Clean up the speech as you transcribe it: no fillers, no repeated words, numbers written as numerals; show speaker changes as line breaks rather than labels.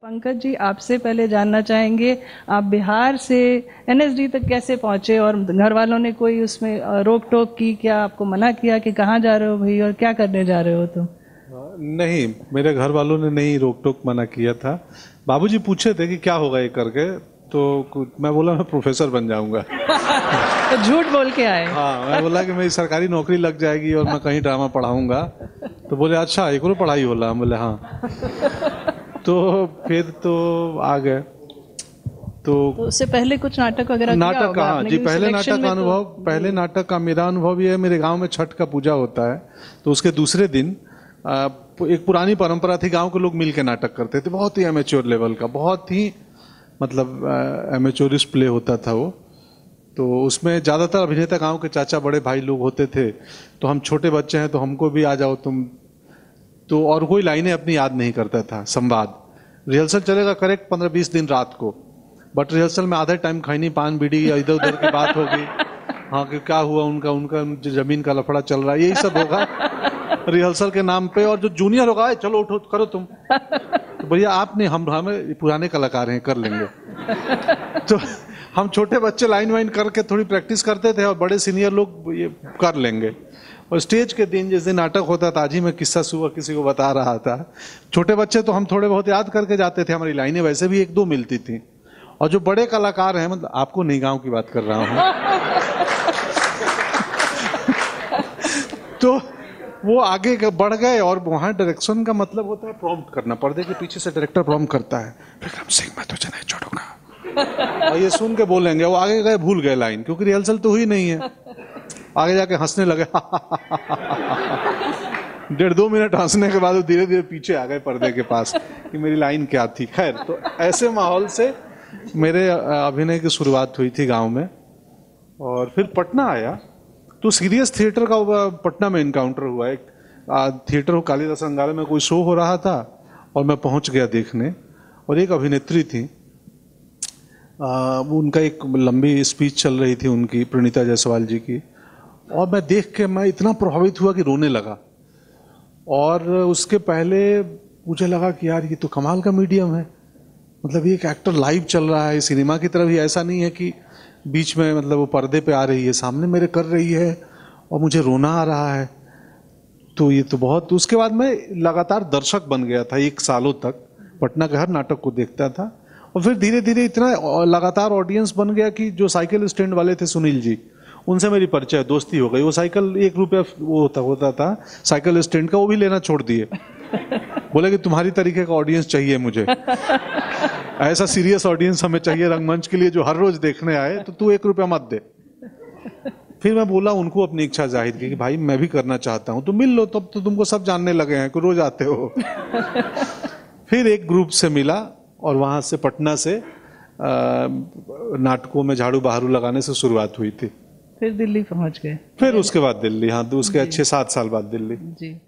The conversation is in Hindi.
पंकज जी, आपसे पहले जानना चाहेंगे, आप बिहार से एनएसडी तक कैसे पहुंचे और घर वालों ने कोई उसमें रोक टोक की क्या? आपको मना किया कि कहाँ जा रहे हो भाई और क्या करने जा रहे हो तुम?
नहीं, मेरे घर वालों ने नहीं रोक टोक मना किया था। बाबूजी पूछे थे कि क्या होगा ये करके, तो मैं बोला मैं प्रोफेसर बन जाऊंगा।
तो झूठ बोल के आए?
हाँ, मैं बोला कि मेरी सरकारी नौकरी लग जाएगी और मैं कहीं ड्रामा पढ़ाऊंगा। तो बोले अच्छा एक और पढ़ाई होला? हम बोले हाँ। तो फिर तो आ गए। तो
उससे पहले कुछ नाटक वगैरह किया
नाटक
होगा
हाँ
आपने,
जी,
क्योंकि
पहले
selection
नाटक
में
का अनुभव, पहले नाटक का मेरा अनुभव ये है, मेरे गांव में छठ का पूजा होता है, तो उसके दूसरे दिन एक पुरानी परंपरा थी, गांव के लोग मिल के नाटक करते थे, बहुत ही एमेच्योर लेवल का, बहुत ही मतलब एमेच्योरिस्ट प्ले होता था वो। तो उसमें ज़्यादातर अभिनेता गांव के चाचा बड़े भाई लोग होते थे, तो हम छोटे बच्चे हैं तो हमको भी आ जाओ तुम। तो और कोई लाइनें अपनी याद नहीं करता था। संवाद रिहर्सल चलेगा करेक्ट 15-20 दिन रात को, बट रिहर्सल में आधा टाइम खैनी पान बीड़ी या इधर उधर की बात होगी। हाँ कि क्या हुआ उनका उनका जमीन का लफड़ा चल रहा है, यही सब होगा रिहर्सल के नाम पे। और जो जूनियर होगा चलो उठो करो तुम, तो भैया आप नहीं, हमें पुराने कलाकार हैं कर लेंगे। तो हम छोटे बच्चे लाइन वाइन करके थोड़ी प्रैक्टिस करते थे और बड़े सीनियर लोग ये कर लेंगे। और स्टेज के दिन जिस दिन नाटक होता था, आज ही मैं किस्सा सुबह किसी को बता रहा था, छोटे बच्चे तो हम थोड़े बहुत याद करके जाते थे, हमारी लाइनें वैसे भी एक दो मिलती थी। और जो बड़े कलाकार हैं, मतलब आपको नहीं गांव की बात कर रहा हूं तो वो आगे बढ़ गए और वहां डायरेक्शन का मतलब होता है प्रॉम्प्ट करना, पर्दे के पीछे से डायरेक्टर प्रॉम्प्ट करता है, विक्रम सिंह मैं तुझे नहीं छोड़ूंगा, और ये सुन के बोलेंगे, वो आगे गए भूल गए लाइन, क्योंकि रिहर्सल तो हुई नहीं है। आगे जाके हंसने लगे 1.5-2 मिनट हंसने के बाद वो धीरे धीरे पीछे आ गए पर्दे के पास कि मेरी लाइन क्या थी। खैर, तो ऐसे माहौल से मेरे अभिनय की शुरुआत हुई थी गांव में। और फिर पटना आया तो सीरियस थिएटर का पटना में इनकाउंटर हुआ। एक थिएटर कालिदास अंगारा में कोई शो हो रहा था और मैं पहुंच गया देखने, और एक अभिनेत्री थी, उनका एक लंबी स्पीच चल रही थी उनकी, प्रणीता जायसवाल जी की, और मैं देख के मैं इतना प्रभावित हुआ कि रोने लगा। और उसके पहले मुझे लगा कि यार ये तो कमाल का मीडियम है, मतलब ये एक एक्टर लाइव चल रहा है, सिनेमा की तरह ही, ऐसा नहीं है कि बीच में मतलब वो पर्दे पे आ रही है, सामने मेरे कर रही है और मुझे रोना आ रहा है। तो ये तो बहुत, उसके बाद मैं लगातार दर्शक बन गया था 1 सालों तक, पटना के हर नाटक को देखता था। और फिर धीरे धीरे इतना लगातार ऑडियंस बन गया कि जो साइकिल स्टैंड वाले थे सुनील जी, उनसे मेरी परिचय दोस्ती हो गई। वो साइकिल 1 रुपया वो होता था साइकिल स्टैंड का, वो भी लेना छोड़ दिए। बोले कि तुम्हारी तरीके का ऑडियंस चाहिए मुझे, ऐसा सीरियस ऑडियंस हमें चाहिए रंगमंच के लिए जो हर रोज देखने आए, तो तू 1 रुपया मत दे। फिर मैं बोला उनको, अपनी इच्छा जाहिर की कि भाई मैं भी करना चाहता हूं, तो मिल लो, तब तो तुमको सब जानने लगे हैं कि रोज आते हो। फिर एक ग्रुप से मिला और वहां से पटना से नाटकों में झाड़ू बहारू लगाने से शुरुआत हुई थी।
फिर दिल्ली पहुंच गए?
फिर उसके बाद दिल्ली, हाँ, तो उसके अच्छे 7 साल बाद दिल्ली।
जी।